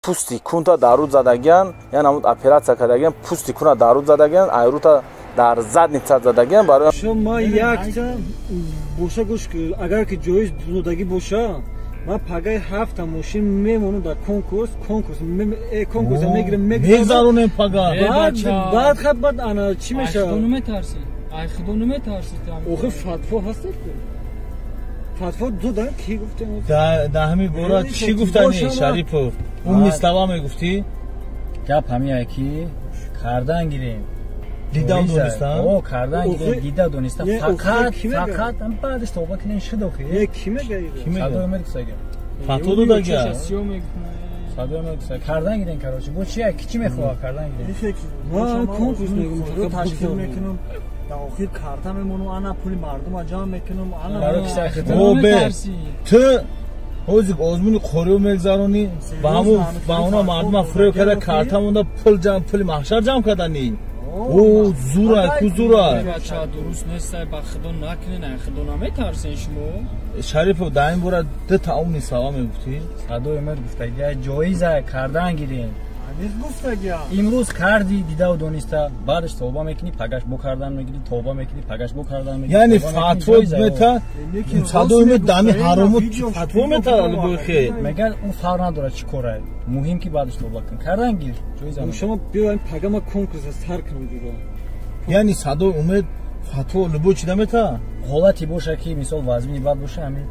пусти кунта даруд задаган яъне ҳамун оператсия кардаган пусти куна даруд задаган айрута дар задница задаган барои шумо якта боша гӯш агар ки ҷоиз додагӣ боша ман пагаи 7 мошин мемонам дар конкурс мегирам мегзаронем пага баъд хаб баъд ана чӣ мешавад худо наметарсед охир фатво ҳастед фатво додан ки гуфтем да ҳамин бора чӣ гуфтани Шарипов ум нистава мегуфтӣ гап ҳамияе ки кардан гирем дидам донистам о кардан гирем дида донистам фақат баъдаш тоба кинен шуд охир ки мегӯяд садои мегӯяд фатво додага садои мегӯяд кардан гирем карочи бо чия ки чӣ мехоҳад кардан гирем ман конкурс мегӯям ташкил мекунам дар охир карта мемонам ана пули мардума ҷамъ мекунам ана барои кисай хитор ту ҳозир озмуни қорио мегзаронӣ ба ҳамун ба ona мардума фурӯ карда карта монда пули маҳшар ҷамъ кардани о зурай ку зурай бача дуруст нестай ба худо накунен ай худо наметарсен шумо Шарипов дар ин бора ду таъомни сава мегуфтӣ садои мер гуфтагия ҷоиза кардан гирем гуфтагия имрӯз карди дидау дониста баъдаш тавба мекунӣ пагаш бо кардан мегирӣ тавба мекунӣ пагаш бо кардан мегирӣ яъне фатво мета садои мет дами ҳаромо фатво мета албохе мегӯяд ӯ фарқ надорад чӣ корай муҳим ки баъдаш тавба кун кардан гир ҷоиза шумо биёем пагама конкурс сар кунам ҷудо яъне садои умед фатво лубо чида мета ҳолати боша ки мисол вазмини бад боша ҳамин